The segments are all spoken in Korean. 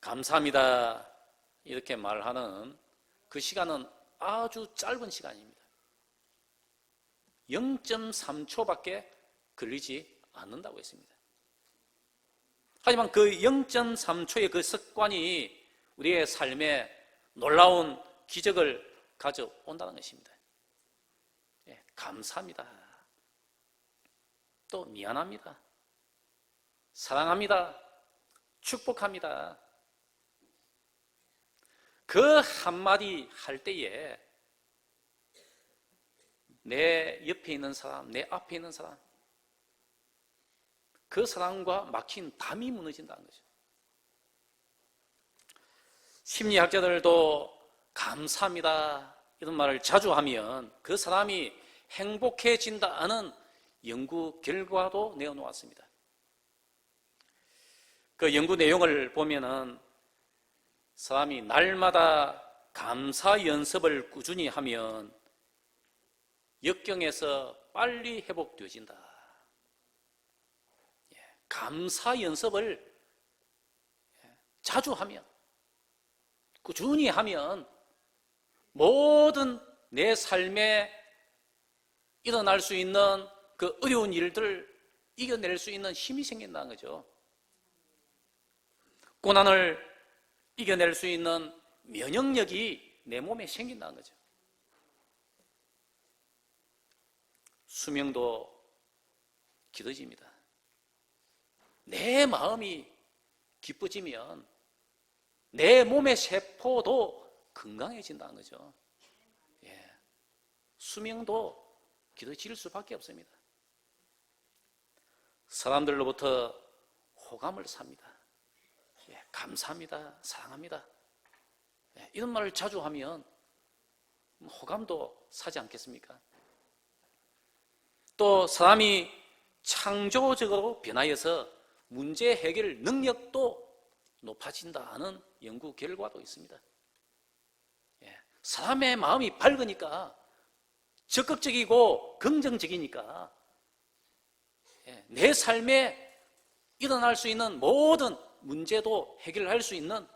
감사합니다 이렇게 말하는 그 시간은 아주 짧은 시간입니다. 0.3초밖에 걸리지 않는다고 했습니다. 하지만 그 0.3초의 그 습관이 우리의 삶에 놀라운 기적을 가져온다는 것입니다. 감사합니다. 또 미안합니다. 사랑합니다. 축복합니다. 그 한마디 할 때에 내 옆에 있는 사람, 내 앞에 있는 사람, 그 사람과 막힌 담이 무너진다는 거죠. 심리학자들도 감사합니다 이런 말을 자주 하면 그 사람이 행복해진다는 연구 결과도 내어놓았습니다. 그 연구 내용을 보면은 사람이 날마다 감사 연습을 꾸준히 하면 역경에서 빨리 회복되어진다. 감사 연습을 자주 하면, 꾸준히 하면 모든 내 삶에 일어날 수 있는 그 어려운 일들을 이겨낼 수 있는 힘이 생긴다는 거죠. 고난을 이겨낼 수 있는 면역력이 내 몸에 생긴다는 거죠. 수명도 길어집니다. 내 마음이 기뻐지면 내 몸의 세포도 건강해진다는 거죠. 수명도 길어질 수밖에 없습니다. 사람들로부터 호감을 삽니다. 감사합니다. 사랑합니다. 이런 말을 자주 하면 호감도 사지 않겠습니까? 또 사람이 창조적으로 변화해서 문제 해결 능력도 높아진다는 연구 결과도 있습니다. 사람의 마음이 밝으니까 적극적이고 긍정적이니까 내 삶에 일어날 수 있는 모든 문제도 해결할 수 있는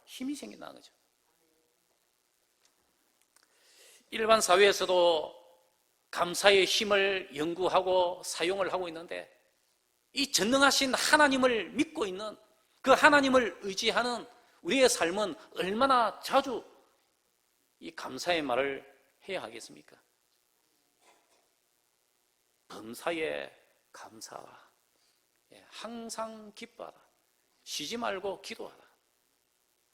힘이 생긴다는 거죠. 일반 사회에서도 감사의 힘을 연구하고 사용을 하고 있는데 이 전능하신 하나님을 믿고 있는 그 하나님을 의지하는 우리의 삶은 얼마나 자주 이 감사의 말을 해야 하겠습니까? 범사에 감사하라. 항상 기뻐하라. 쉬지 말고 기도하라.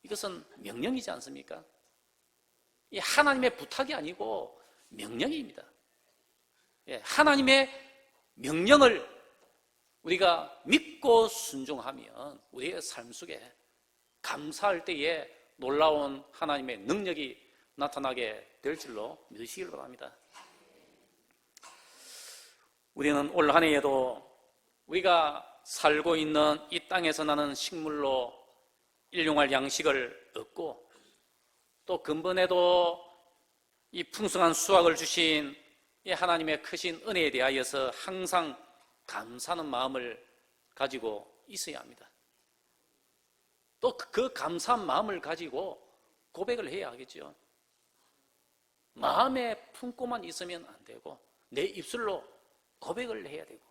이것은 명령이지 않습니까? 이 하나님의 부탁이 아니고 명령입니다. 하나님의 명령을 우리가 믿고 순종하면 우리의 삶 속에 감사할 때에 놀라운 하나님의 능력이 나타나게 될 줄로 믿으시길 바랍니다. 우리는 올 한 해에도 우리가 살고 있는 이 땅에서 나는 식물로 일용할 양식을 얻고 또 근본에도 이 풍성한 수확을 주신 이 하나님의 크신 은혜에 대하여서 항상 감사하는 마음을 가지고 있어야 합니다. 또 그 감사한 마음을 가지고 고백을 해야 하겠죠. 마음에 품고만 있으면 안 되고 내 입술로 고백을 해야 되고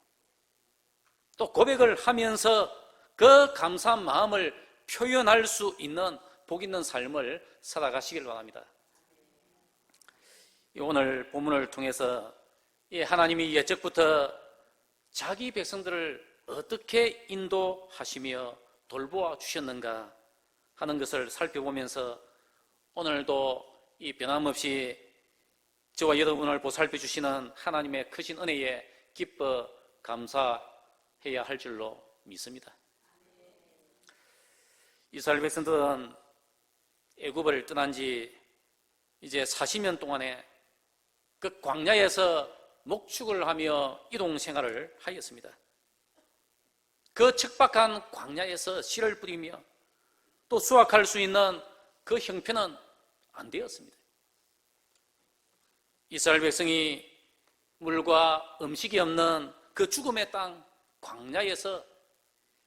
또 고백을 하면서 그 감사한 마음을 표현할 수 있는 복 있는 삶을 살아가시길 바랍니다. 오늘 본문을 통해서 하나님이 옛적부터 자기 백성들을 어떻게 인도하시며 돌보아 주셨는가 하는 것을 살펴보면서 오늘도 이 변함없이 저와 여러분을 보살펴 주시는 하나님의 크신 은혜에 기뻐 감사해야 할 줄로 믿습니다. 이스라엘 백성들은 애굽을 떠난 지 이제 40년 동안에 그 광야에서 목축을 하며 이동 생활을 하였습니다. 그 척박한 광야에서 씨를 뿌리며 또 수확할 수 있는 그 형편은 안 되었습니다. 이스라엘 백성이 물과 음식이 없는 그 죽음의 땅 광야에서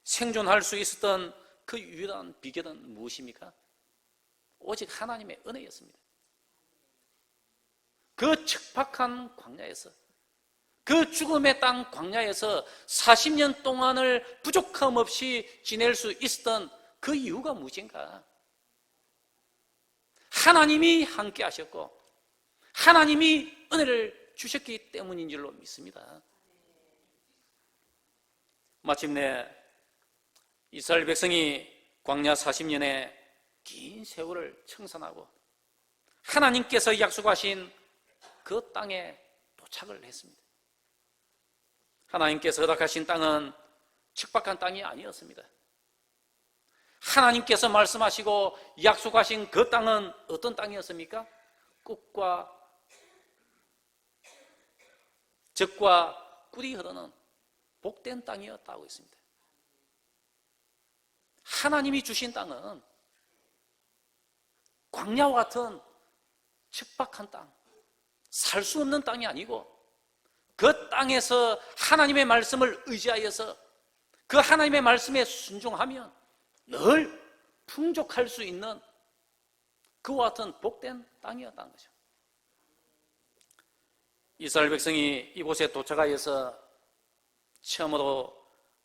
생존할 수 있었던 그 유일한 비결은 무엇입니까? 오직 하나님의 은혜였습니다. 그 척박한 광야에서, 그 죽음의 땅 광야에서 40년 동안을 부족함 없이 지낼 수 있었던 그 이유가 무엇인가? 하나님이 함께 하셨고 하나님이 은혜를 주셨기 때문인 줄로 믿습니다. 마침내 이스라엘 백성이 광야 40년의 긴 세월을 청산하고 하나님께서 약속하신 그 땅에 도착을 했습니다. 하나님께서 허락하신 땅은 척박한 땅이 아니었습니다. 하나님께서 말씀하시고 약속하신 그 땅은 어떤 땅이었습니까? 꿀과 젖과 꿀이 흐르는 복된 땅이었다고 했습니다. 하나님이 주신 땅은 광야와 같은 척박한 땅, 살 수 없는 땅이 아니고 그 땅에서 하나님의 말씀을 의지하여서 그 하나님의 말씀에 순종하면 늘 풍족할 수 있는 그와 같은 복된 땅이었다는 거죠. 이스라엘 백성이 이곳에 도착하여서 처음으로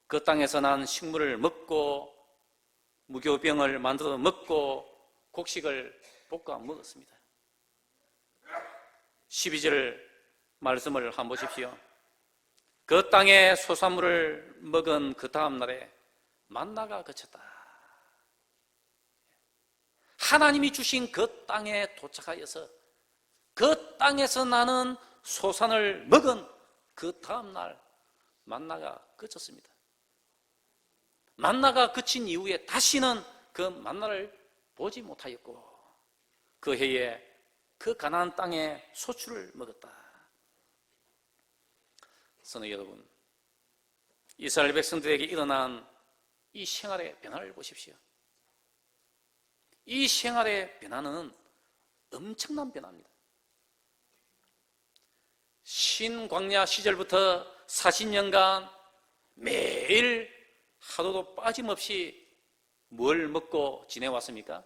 그 땅에서 난 식물을 먹고 무교병을 만들어 먹고 곡식을 볶아 먹었습니다. 12절 말씀을 한번 보십시오. 그 땅의 소산물을 먹은 그 다음 날에 만나가 그쳤다. 하나님이 주신 그 땅에 도착하여서 그 땅에서 나는 소산을 먹은 그 다음 날 만나가 그쳤습니다. 만나가 그친 이후에 다시는 그 만나를 보지 못하였고 그 해에 그 가나안 땅에 소출을 먹었다. 성도 여러분, 이스라엘 백성들에게 일어난 이 생활의 변화를 보십시오. 이 생활의 변화는 엄청난 변화입니다. 신광야 시절부터 40년간 매일 하루도 빠짐없이 뭘 먹고 지내왔습니까?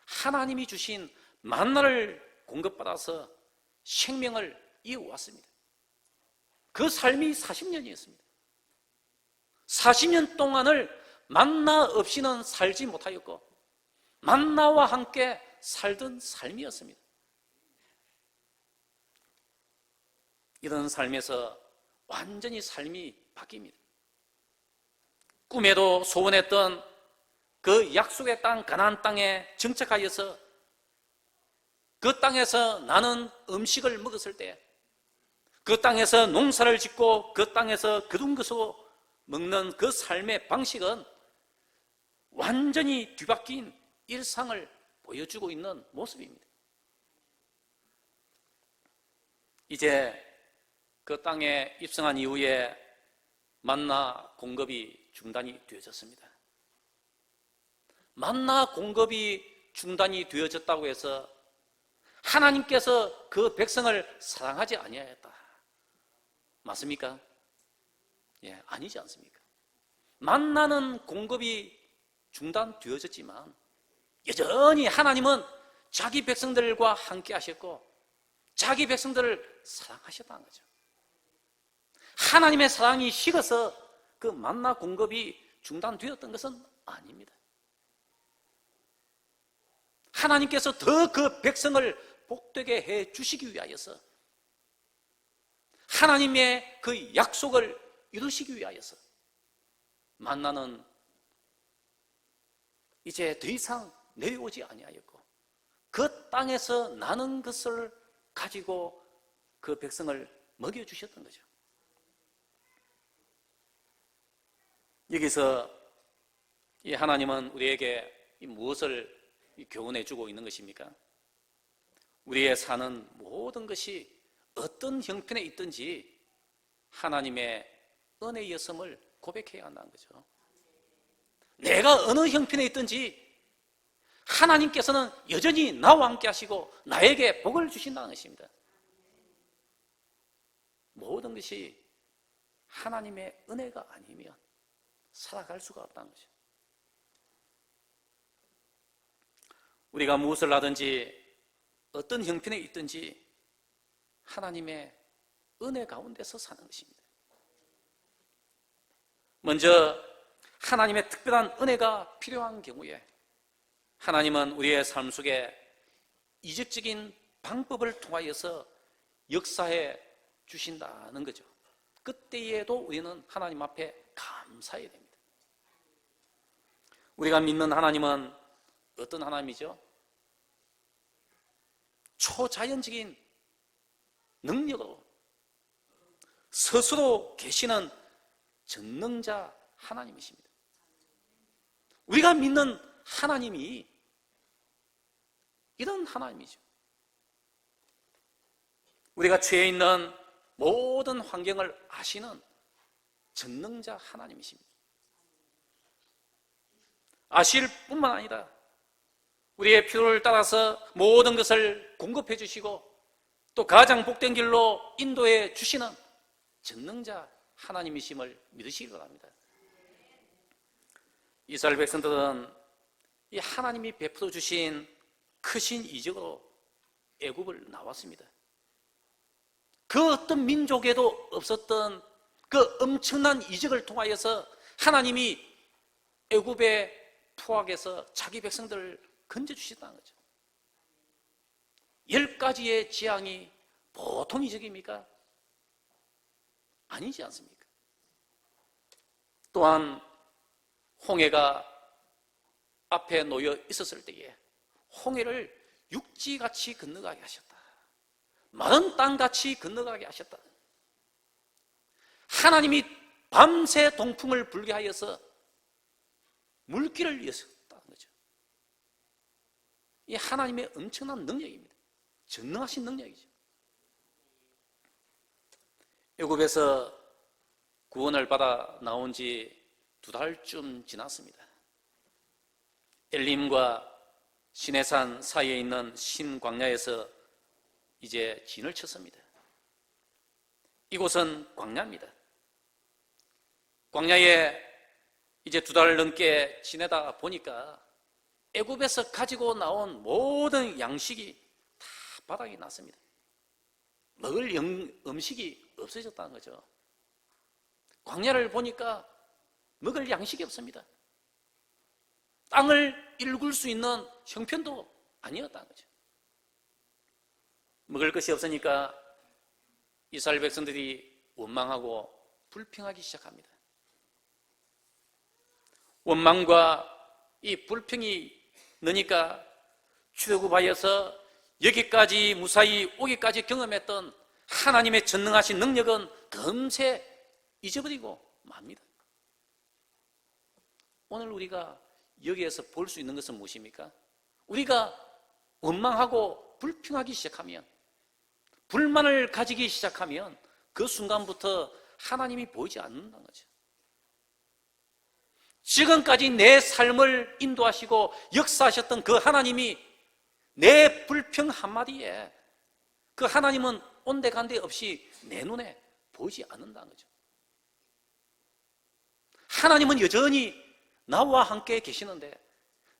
하나님이 주신 만나를 공급받아서 생명을 이어왔습니다. 그 삶이 40년이었습니다. 40년 동안을 만나 없이는 살지 못하였고 만나와 함께 살던 삶이었습니다. 이런 삶에서 완전히 삶이 바뀝니다. 꿈에도 소원했던 그 약속의 땅 가나안 땅에 정착하여서 그 땅에서 나는 음식을 먹었을 때 그 땅에서 농사를 짓고 그 땅에서 거둔 것으로 먹는 그 삶의 방식은 완전히 뒤바뀐 일상을 보여주고 있는 모습입니다. 이제 그 땅에 입성한 이후에 만나 공급이 중단이 되어졌습니다. 만나 공급이 중단이 되어졌다고 해서 하나님께서 그 백성을 사랑하지 아니하였다. 맞습니까? 예, 아니지 않습니까? 만나는 공급이 중단되어졌지만 여전히 하나님은 자기 백성들과 함께 하셨고 자기 백성들을 사랑하셨다는 거죠. 하나님의 사랑이 식어서 그 만나 공급이 중단되었던 것은 아닙니다. 하나님께서 더 그 백성을 복되게 해 주시기 위하여서 하나님의 그 약속을 이루시기 위하여서 만나는 이제 더 이상 내려오지 아니하였고 그 땅에서 나는 것을 가지고 그 백성을 먹여주셨던 거죠. 여기서 이 하나님은 우리에게 무엇을 교훈해 주고 있는 것입니까? 우리의 사는 모든 것이 어떤 형편에 있든지 하나님의 은혜였음을 고백해야 한다는 거죠. 내가 어느 형편에 있든지 하나님께서는 여전히 나와 함께 하시고 나에게 복을 주신다는 것입니다. 모든 것이 하나님의 은혜가 아니면 살아갈 수가 없다는 거죠. 우리가 무엇을 하든지 어떤 형편에 있든지 하나님의 은혜 가운데서 사는 것입니다. 먼저 하나님의 특별한 은혜가 필요한 경우에 하나님은 우리의 삶 속에 이적적인 방법을 통하여서 역사해 주신다는 거죠. 그때에도 우리는 하나님 앞에 감사해야 됩니다. 우리가 믿는 하나님은 어떤 하나님이죠? 초자연적인 능력으로 스스로 계시는 전능자 하나님이십니다. 우리가 믿는 하나님이 이런 하나님이죠. 우리가 처해 있는 모든 환경을 아시는 전능자 하나님이십니다. 아실 뿐만 아니라 우리의 필요를 따라서 모든 것을 공급해 주시고 또 가장 복된 길로 인도해 주시는 전능자 하나님이심을 믿으시기 바랍니다. 이스라엘 백성들은 이 하나님이 베풀어 주신 크신 이적으로 애굽을 나왔습니다. 그 어떤 민족에도 없었던 그 엄청난 이적을 통하여서 하나님이 애굽의 포악에서 자기 백성들을 건져주셨다는 거죠. 10가지의 재앙이 보통 이적입니까? 아니지 않습니까? 또한 홍해가 앞에 놓여 있었을 때에 홍해를 육지같이 건너가게 하셨다. 마른 땅같이 건너가게 하셨다. 하나님이 밤새 동풍을 불게 하여서 물길을 여셨다는 거죠. 이 하나님의 엄청난 능력입니다. 전능하신 능력이죠. 애굽에서 구원을 받아 나온 지 2달쯤 지났습니다. 엘림과 시내산 사이에 있는 신광야에서 이제 진을 쳤습니다. 이곳은 광야입니다. 광야에 이제 2달 넘게 지내다 보니까 애굽에서 가지고 나온 모든 양식이 다 바닥이 났습니다. 먹을 음식이 없어졌다는 거죠. 광야를 보니까 먹을 양식이 없습니다. 땅을 일굴 수 있는 형편도 아니었다는 거죠. 먹을 것이 없으니까 이스라엘 백성들이 원망하고 불평하기 시작합니다. 원망과 이 불평이 느니까 출애굽하여서 여기까지 무사히 오기까지 경험했던 하나님의 전능하신 능력은 금세 잊어버리고 맙니다. 오늘 우리가 여기에서 볼 수 있는 것은 무엇입니까? 우리가 원망하고 불평하기 시작하면, 불만을 가지기 시작하면 그 순간부터 하나님이 보이지 않는다는 거죠. 지금까지 내 삶을 인도하시고 역사하셨던 그 하나님이 내 불평 한마디에 그 하나님은 온데간데 없이 내 눈에 보이지 않는다는 거죠. 하나님은 여전히 나와 함께 계시는데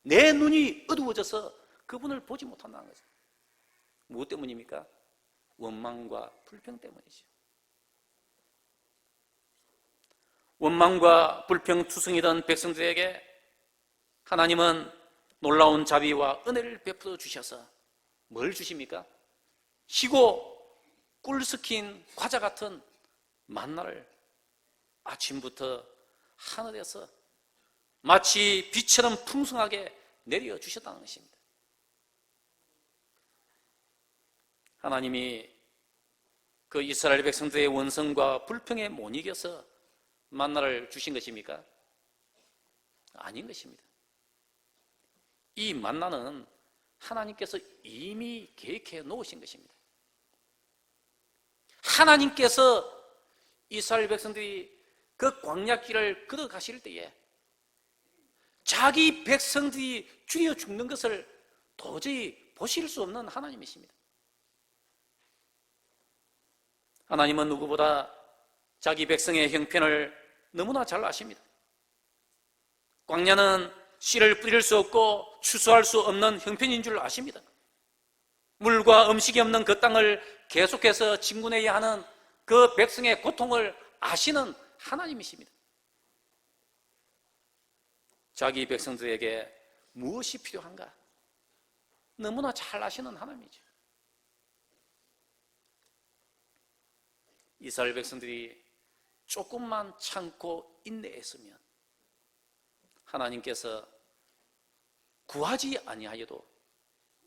내 눈이 어두워져서 그분을 보지 못한다는 거죠. 무엇 때문입니까? 원망과 불평 때문이죠. 원망과 불평투성이던 백성들에게 하나님은 놀라운 자비와 은혜를 베풀어 주셔서 뭘 주십니까? 희고 꿀 섞인 과자 같은 만나를 아침부터 하늘에서 마치 비처럼 풍성하게 내려주셨다는 것입니다. 하나님이 그 이스라엘 백성들의 원성과 불평에 못 이겨서 만나를 주신 것입니까? 아닌 것입니다. 이 만나는 하나님께서 이미 계획해 놓으신 것입니다. 하나님께서 이스라엘 백성들이 그 광야길을 걸어가실 때에 자기 백성들이 죽여 죽는 것을 도저히 보실 수 없는 하나님이십니다. 하나님은 누구보다 자기 백성의 형편을 너무나 잘 아십니다. 광야는 씨를 뿌릴 수 없고 추수할 수 없는 형편인 줄 아십니다. 물과 음식이 없는 그 땅을 계속해서 진군해야 하는 그 백성의 고통을 아시는 하나님이십니다. 자기 백성들에게 무엇이 필요한가 너무나 잘 아시는 하나님이죠. 이스라엘 백성들이 조금만 참고 인내했으면 하나님께서 구하지 아니하여도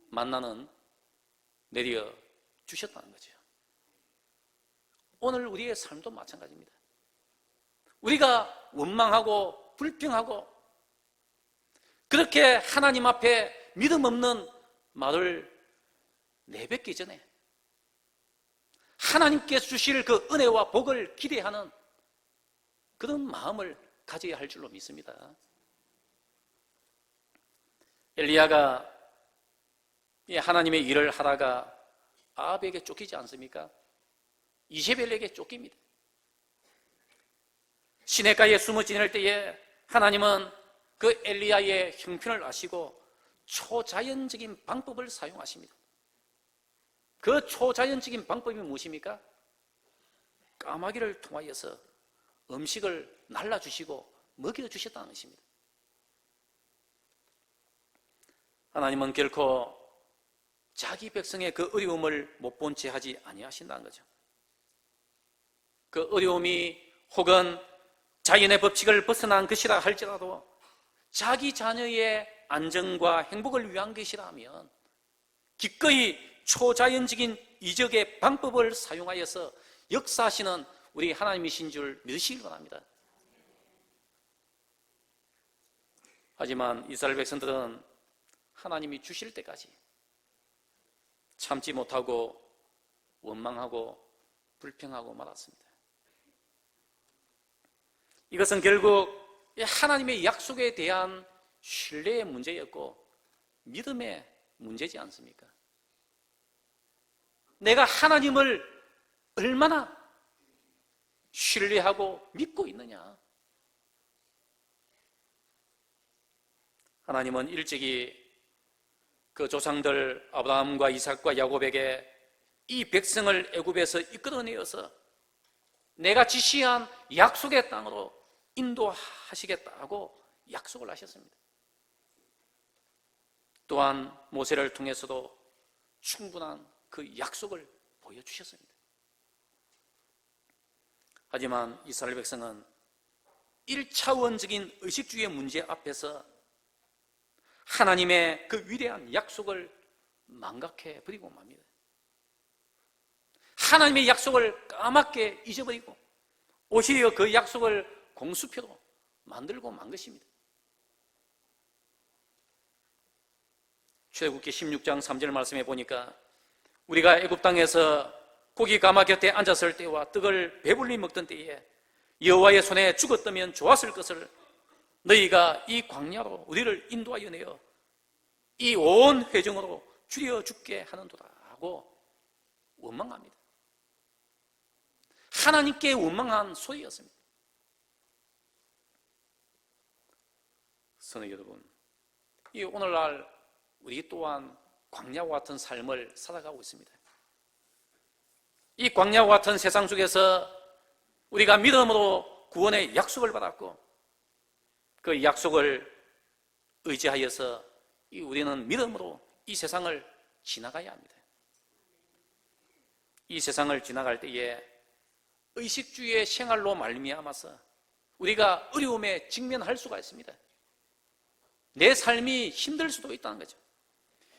만나는 내려 주셨다는 거죠. 오늘 우리의 삶도 마찬가지입니다. 우리가 원망하고 불평하고 그렇게 하나님 앞에 믿음 없는 말을 내뱉기 전에 하나님께서 주실 그 은혜와 복을 기대하는 그런 마음을 가져야 할 줄로 믿습니다. 엘리야가 하나님의 일을 하다가 아합에게 쫓기지 않습니까? 이세벨에게 쫓깁니다. 시냇가에 숨어 지낼 때에 하나님은 그 엘리야의 형편을 아시고 초자연적인 방법을 사용하십니다. 그 초자연적인 방법이 무엇입니까? 까마귀를 통하여서 음식을 날라주시고 먹여주셨다는 것입니다. 하나님은 결코 자기 백성의 그 어려움을 못 본 채 하지 아니하신다는 거죠. 그 어려움이 혹은 자연의 법칙을 벗어난 것이라 할지라도 자기 자녀의 안정과 행복을 위한 것이라면 기꺼이 초자연적인 이적의 방법을 사용하여서 역사하시는 우리 하나님이신 줄 믿으시기 바랍니다. 하지만 이스라엘 백성들은 하나님이 주실 때까지 참지 못하고 원망하고 불평하고 말았습니다. 이것은 결국 하나님의 약속에 대한 신뢰의 문제였고 믿음의 문제지 않습니까? 내가 하나님을 얼마나 신뢰하고 믿고 있느냐? 하나님은 일찍이 그 조상들 아브라함과 이삭과 야곱에게 이 백성을 애굽에서 이끌어내어서 내가 지시한 약속의 땅으로 인도하시겠다고 약속을 하셨습니다. 또한 모세를 통해서도 충분한 그 약속을 보여주셨습니다. 하지만 이스라엘 백성은 1차원적인 의식주의 문제 앞에서 하나님의 그 위대한 약속을 망각해 버리고 맙니다. 하나님의 약속을 까맣게 잊어버리고 오히려 그 약속을 공수표로 만들고 만 것입니다. 출애굽기 16장 3절 말씀에 보니까 우리가 애굽 땅에서 고기 가마 곁에 앉았을 때와 떡을 배불리 먹던 때에 여호와의 손에 죽었다면 좋았을 것을 너희가 이 광야로 우리를 인도하여 내어 이 온 회중으로 줄여 죽게 하는도다 하고 원망합니다. 하나님께 원망한 소리였습니다. 성도 여러분, 이 오늘날 우리 또한 광야와 같은 삶을 살아가고 있습니다. 이 광야와 같은 세상 속에서 우리가 믿음으로 구원의 약속을 받았고 그 약속을 의지하여서 우리는 믿음으로 이 세상을 지나가야 합니다. 이 세상을 지나갈 때에 의식주의의 생활로 말미암아서 우리가 어려움에 직면할 수가 있습니다. 내 삶이 힘들 수도 있다는 거죠.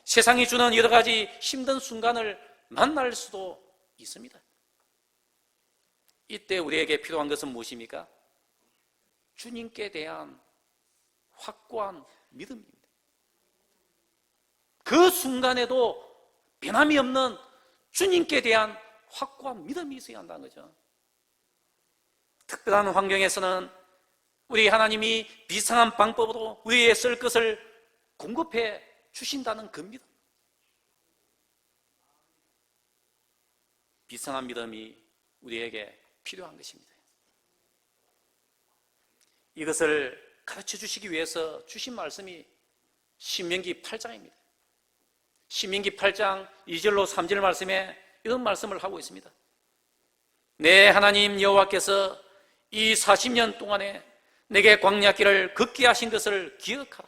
세상이 주는 여러 가지 힘든 순간을 만날 수도 있습니다. 이때 우리에게 필요한 것은 무엇입니까? 주님께 대한 확고한 믿음입니다. 그 순간에도 변함이 없는 주님께 대한 확고한 믿음이 있어야 한다는 거죠. 특별한 환경에서는 우리 하나님이 비상한 방법으로 우리의 쓸 것을 공급해 주신다는 그 믿음, 비상한 믿음이 우리에게 필요한 것입니다. 이것을 가르쳐 주시기 위해서 주신 말씀이 신명기 8장입니다. 신명기 8장 2절로 3절 말씀에 이런 말씀을 하고 있습니다. 내 하나님 여호와께서 이 40년 동안에 내게 광야길을 걷게 하신 것을 기억하라.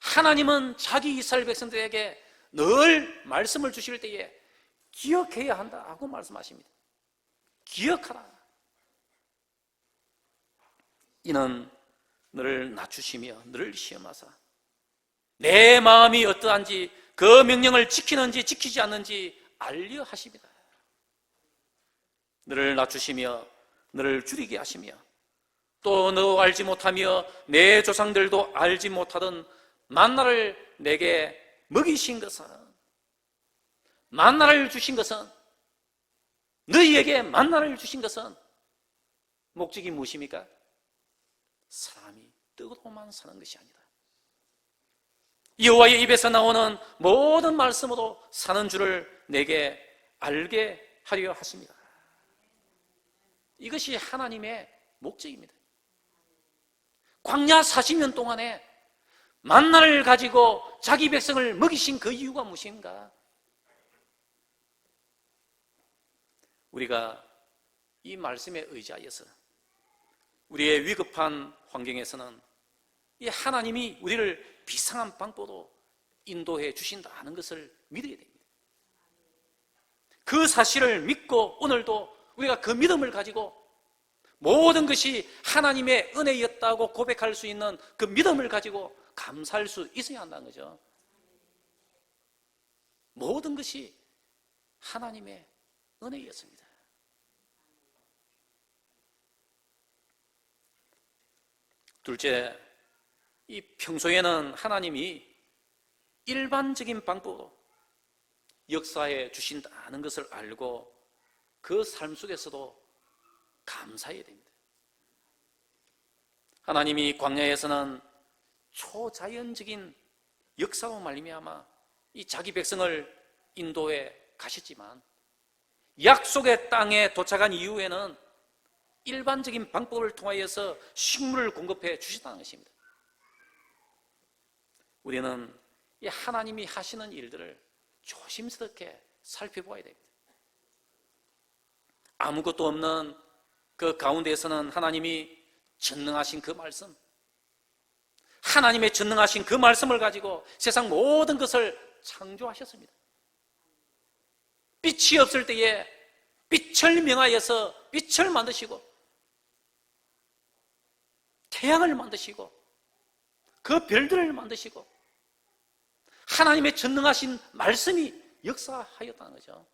하나님은 자기 이스라엘 백성들에게 늘 말씀을 주실 때에 기억해야 한다고 말씀하십니다. 기억하라. 이는 너를 낮추시며 너를 시험하사 내 마음이 어떠한지 그 명령을 지키는지 지키지 않는지 알려 하십니다. 너를 낮추시며 너를 줄이게 하시며 또 너 알지 못하며 내 조상들도 알지 못하던 만나를 내게 먹이신 것은, 만나를 주신 것은, 너희에게 만나를 주신 것은 목적이 무엇입니까? 사람이 떡으로만 사는 것이 아니다. 여호와의 입에서 나오는 모든 말씀으로 사는 줄을 내게 알게 하려 하십니다. 이것이 하나님의 목적입니다. 광야 40년 동안에 만나를 가지고 자기 백성을 먹이신 그 이유가 무엇인가? 우리가 이 말씀에 의지하여서 우리의 위급한 환경에서는 이 하나님이 우리를 비상한 방법으로 인도해 주신다는 것을 믿어야 됩니다. 그 사실을 믿고 오늘도 우리가 그 믿음을 가지고 모든 것이 하나님의 은혜였다고 고백할 수 있는 그 믿음을 가지고 감사할 수 있어야 한다는 거죠. 모든 것이 하나님의 은혜였습니다. 둘째, 이 평소에는 하나님이 일반적인 방법으로 역사해 주신다는 것을 알고 그 삶 속에서도 감사해야 됩니다. 하나님이 광야에서는 초자연적인 역사로 말미암아 이 자기 백성을 인도해 가셨지만 약속의 땅에 도착한 이후에는 일반적인 방법을 통하여서 식물을 공급해 주셨다는 것입니다. 우리는 이 하나님이 하시는 일들을 조심스럽게 살펴보아야 됩니다. 아무것도 없는 그 가운데에서는 하나님이 전능하신 그 말씀, 하나님의 전능하신 그 말씀을 가지고 세상 모든 것을 창조하셨습니다. 빛이 없을 때에 빛을 명하여서 빛을 만드시고 태양을 만드시고 그 별들을 만드시고 하나님의 전능하신 말씀이 역사하였다는 거죠.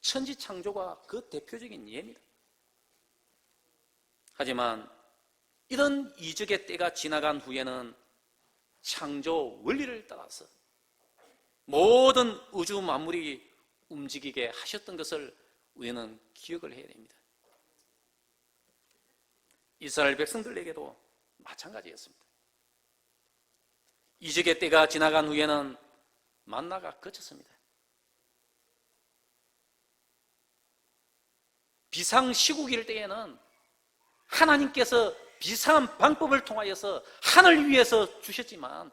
천지 창조가 그 대표적인 예입니다. 하지만 이런 이적의 때가 지나간 후에는 창조 원리를 따라서 모든 우주 만물이 움직이게 하셨던 것을 우리는 기억을 해야 됩니다. 이스라엘 백성들에게도 마찬가지였습니다. 이적의 때가 지나간 후에는 만나가 그쳤습니다. 비상시국일 때에는 하나님께서 비상한 방법을 통하여서 하늘 위에서 주셨지만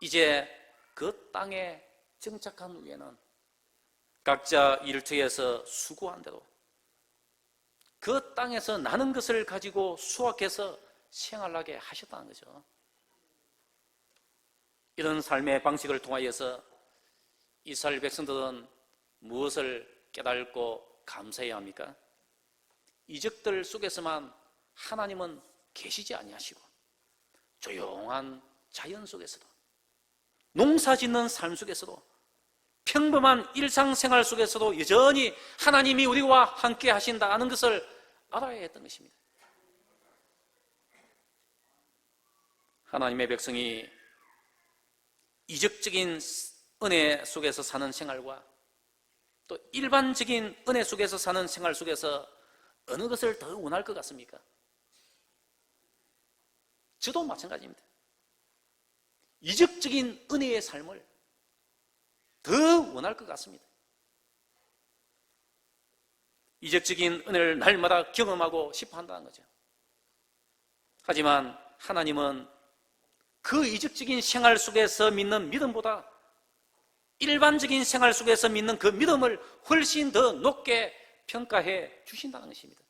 이제 그 땅에 정착한 후에는 각자 일터에서 수고한 대로 그 땅에서 나는 것을 가지고 수확해서 생활하게 하셨다는 거죠. 이런 삶의 방식을 통하여서 이스라엘 백성들은 무엇을 깨닫고 감사해야 합니까? 이적들 속에서만 하나님은 계시지 아니하시고 조용한 자연 속에서도 농사짓는 삶 속에서도 평범한 일상생활 속에서도 여전히 하나님이 우리와 함께 하신다는 것을 알아야 했던 것입니다. 하나님의 백성이 이적적인 은혜 속에서 사는 생활과 또 일반적인 은혜 속에서 사는 생활 속에서 어느 것을 더 원할 것 같습니까? 저도 마찬가지입니다. 이적적인 은혜의 삶을 더 원할 것 같습니다. 이적적인 은혜를 날마다 경험하고 싶어 한다는 거죠. 하지만 하나님은 그 이적적인 생활 속에서 믿는 믿음보다 일반적인 생활 속에서 믿는 그 믿음을 훨씬 더 높게 평가해 주신다는 것입니다.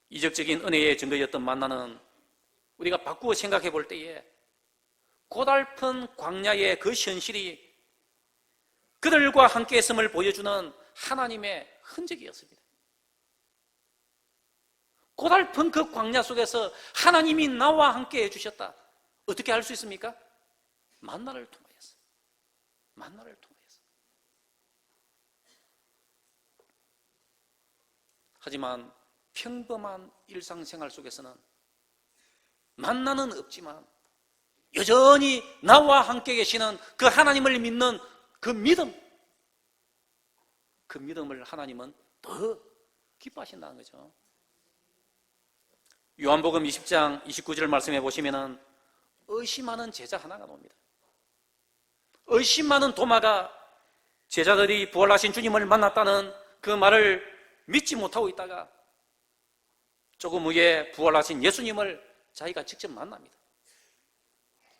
이적적인 은혜의 증거였던 만나는 우리가 바꾸어 생각해 볼 때에 고달픈 광야의 그 현실이 그들과 함께 했음을 보여주는 하나님의 흔적이었습니다. 고달픈 그 광야 속에서 하나님이 나와 함께 해주셨다. 어떻게 알 수 있습니까? 만나를 통하여서. 만나를 통하여서. 하지만 평범한 일상생활 속에서는 만나는 없지만 여전히 나와 함께 계시는 그 하나님을 믿는 그 믿음을 하나님은 더 기뻐하신다는 거죠. 요한복음 20장 29절 말씀해 보시면은 의심하는 제자 하나가 나옵니다. 의심하는 도마가 제자들이 부활하신 주님을 만났다는 그 말을 믿지 못하고 있다가 조금 후에 부활하신 예수님을 자기가 직접 만납니다.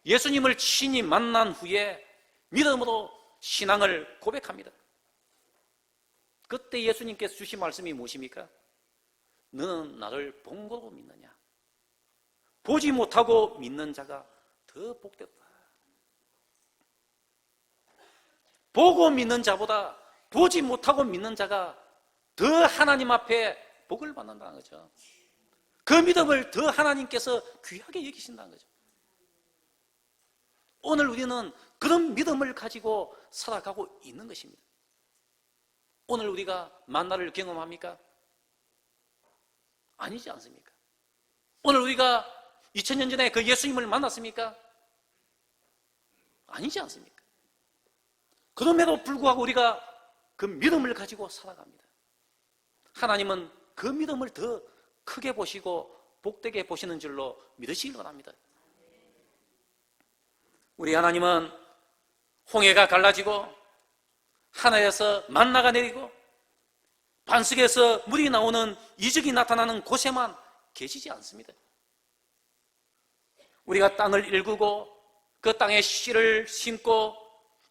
예수님을 친히 만난 후에 믿음으로 신앙을 고백합니다. 그때 예수님께서 주신 말씀이 무엇입니까? 너는 나를 본 거로 믿느냐? 보지 못하고 믿는 자가 더 복됐다. 보고 믿는 자보다 보지 못하고 믿는 자가 더 하나님 앞에 복을 받는다는 거죠. 그 믿음을 더 하나님께서 귀하게 여기신다는 거죠. 오늘 우리는 그런 믿음을 가지고 살아가고 있는 것입니다. 오늘 우리가 만나를 경험합니까? 아니지 않습니까? 오늘 우리가 2000년 전에 그 예수님을 만났습니까? 아니지 않습니까? 그럼에도 불구하고 우리가 그 믿음을 가지고 살아갑니다. 하나님은 그 믿음을 더 크게 보시고 복되게 보시는 줄로 믿으시길 원합니다. 우리 하나님은 홍해가 갈라지고 하늘에서 만나가 내리고 반석에서 물이 나오는 이적이 나타나는 곳에만 계시지 않습니다. 우리가 땅을 일구고 그 땅에 씨를 심고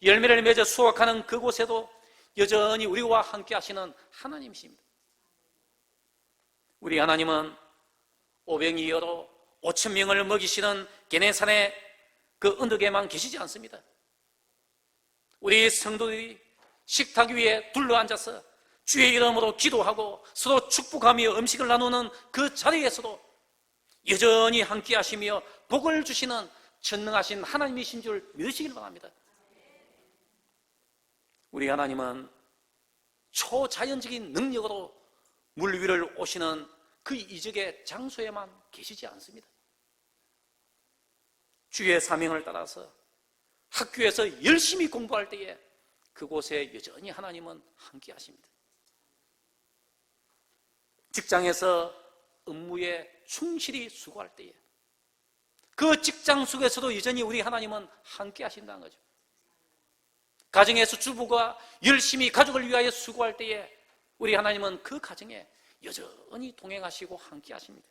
열매를 맺어 수확하는 그곳에도 여전히 우리와 함께 하시는 하나님이십니다. 우리 하나님은 오병이어로 5,000명을 먹이시는 게네산의 그 언덕에만 계시지 않습니다. 우리 성도들이 식탁 위에 둘러앉아서 주의 이름으로 기도하고 서로 축복하며 음식을 나누는 그 자리에서도 여전히 함께 하시며 복을 주시는 전능하신 하나님이신 줄 믿으시길 바랍니다. 우리 하나님은 초자연적인 능력으로 물 위를 오시는 그 이적의 장소에만 계시지 않습니다. 주의 사명을 따라서 학교에서 열심히 공부할 때에 그곳에 여전히 하나님은 함께 하십니다. 직장에서 업무에 충실히 수고할 때에 그 직장 속에서도 여전히 우리 하나님은 함께 하신다는 거죠. 가정에서 주부가 열심히 가족을 위하여 수고할 때에 우리 하나님은 그 가정에 여전히 동행하시고 함께 하십니다.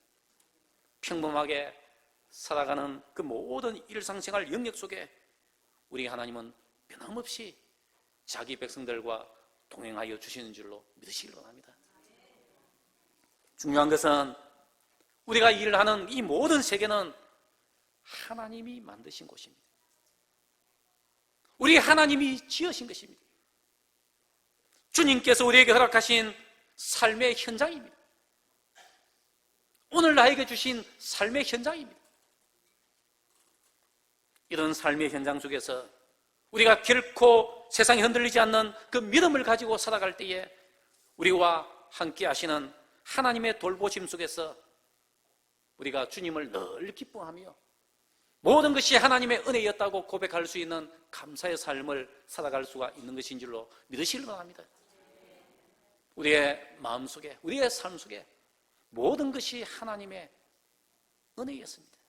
평범하게 살아가는 그 모든 일상생활 영역 속에 우리 하나님은 변함없이 자기 백성들과 동행하여 주시는 줄로 믿으시길 바랍니다. 중요한 것은 우리가 일을 하는 이 모든 세계는 하나님이 만드신 곳입니다. 우리 하나님이 지으신 것입니다. 주님께서 우리에게 허락하신 삶의 현장입니다. 오늘 나에게 주신 삶의 현장입니다. 이런 삶의 현장 속에서 우리가 결코 세상에 흔들리지 않는 그 믿음을 가지고 살아갈 때에 우리와 함께 하시는 하나님의 돌보심 속에서 우리가 주님을 늘 기뻐하며 모든 것이 하나님의 은혜였다고 고백할 수 있는 감사의 삶을 살아갈 수가 있는 것인 줄로 믿으시길 바랍니다. 우리의 마음속에, 우리의 삶 속에 모든 것이 하나님의 은혜였습니다.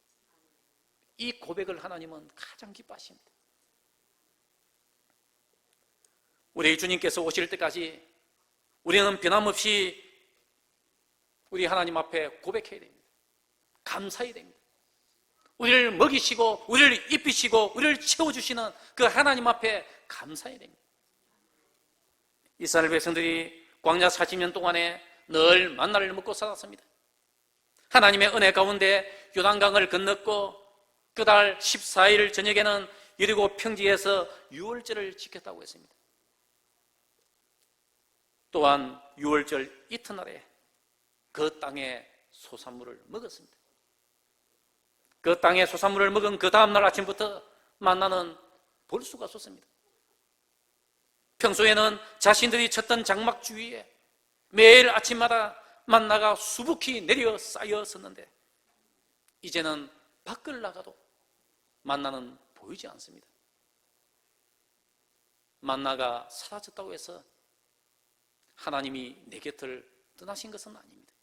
이 고백을 하나님은 가장 기뻐하십니다. 우리 주님께서 오실 때까지 우리는 변함없이 우리 하나님 앞에 고백해야 됩니다. 감사해야 됩니다. 우리를 먹이시고 우리를 입히시고 우리를 채워주시는 그 하나님 앞에 감사해야 됩니다. 이스라엘 백성들이 광야 40년 동안에 늘 만나를 먹고 살았습니다. 하나님의 은혜 가운데 요단강을 건넜고 그달 14일 저녁에는 여리고 평지에서 유월절을 지켰다고 했습니다. 또한 유월절 이튿날에 그 땅의 소산물을 먹었습니다. 그 땅의 소산물을 먹은 그 다음날 아침부터 만나는 볼 수가 없었습니다. 평소에는 자신들이 쳤던 장막 주위에 매일 아침마다 만나가 수북히 내려 쌓였었는데 이제는 밖을 나가도 만나는 보이지 않습니다. 만나가 사라졌다고 해서 하나님이 내 곁을 떠나신 것은 아닙니다.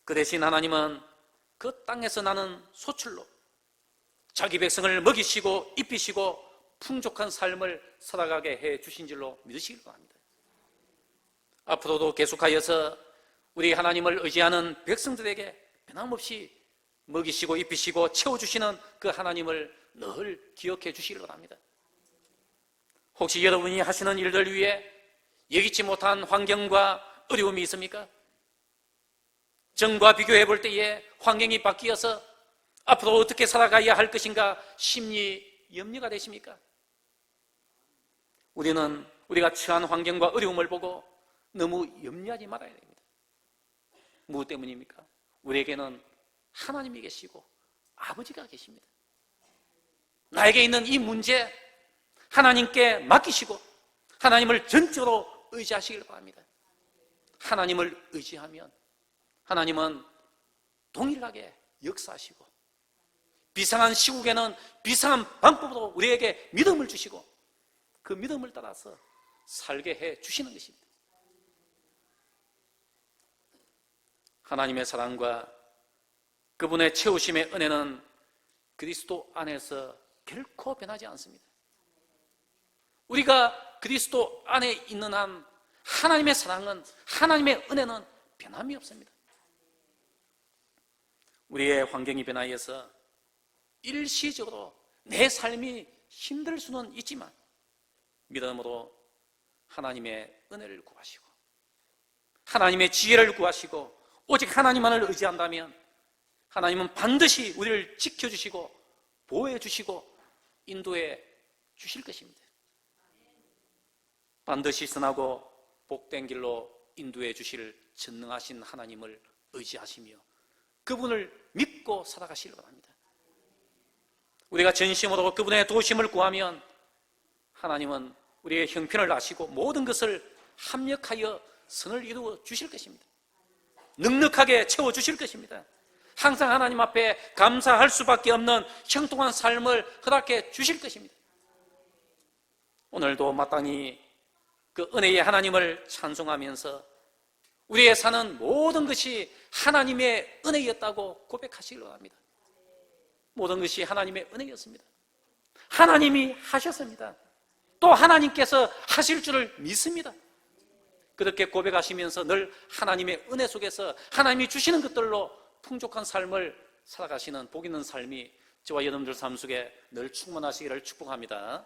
그 대신 하나님은 그 땅에서 나는 소출로 자기 백성을 먹이시고 입히시고 풍족한 삶을 살아가게 해 주신 줄로 믿으시길 바랍니다. 앞으로도 계속하여서 우리 하나님을 의지하는 백성들에게 변함없이 먹이시고 입히시고 채워주시는 그 하나님을 늘 기억해 주시길 바랍니다. 혹시 여러분이 하시는 일들 위에 예기치 못한 환경과 어려움이 있습니까? 전과 비교해 볼 때에 환경이 바뀌어서 앞으로 어떻게 살아가야 할 것인가 심리 염려가 되십니까? 우리는 우리가 처한 환경과 어려움을 보고 너무 염려하지 말아야 됩니다. 무엇 때문입니까? 우리에게는 하나님이 계시고 아버지가 계십니다. 나에게 있는 이 문제 하나님께 맡기시고 하나님을 전적으로 의지하시길 바랍니다. 하나님을 의지하면 하나님은 동일하게 역사하시고 비상한 시국에는 비상한 방법으로 우리에게 믿음을 주시고 그 믿음을 따라서 살게 해 주시는 것입니다. 하나님의 사랑과 그분의 채우심의 은혜는 그리스도 안에서 결코 변하지 않습니다. 우리가 그리스도 안에 있는 한 하나님의 사랑은 하나님의 은혜는 변함이 없습니다. 우리의 환경이 변하여서 일시적으로 내 삶이 힘들 수는 있지만 믿음으로 하나님의 은혜를 구하시고 하나님의 지혜를 구하시고 오직 하나님만을 의지한다면 하나님은 반드시 우리를 지켜주시고 보호해 주시고 인도해 주실 것입니다. 반드시 선하고 복된 길로 인도해 주실 전능하신 하나님을 의지하시며 그분을 믿고 살아가시길 바랍니다. 우리가 전심으로 그분의 도우심을 구하면 하나님은 우리의 형편을 아시고 모든 것을 합력하여 선을 이루어 주실 것입니다. 넉넉하게 채워주실 것입니다. 항상 하나님 앞에 감사할 수밖에 없는 형통한 삶을 허락해 주실 것입니다. 오늘도 마땅히 그 은혜의 하나님을 찬송하면서 우리의 사는 모든 것이 하나님의 은혜였다고 고백하시길 바랍니다. 모든 것이 하나님의 은혜였습니다. 하나님이 하셨습니다. 또 하나님께서 하실 줄을 믿습니다. 그렇게 고백하시면서 늘 하나님의 은혜 속에서 하나님이 주시는 것들로 풍족한 삶을 살아가시는 복 있는 삶이 저와 여러분들 삶 속에 늘 충만하시기를 축복합니다.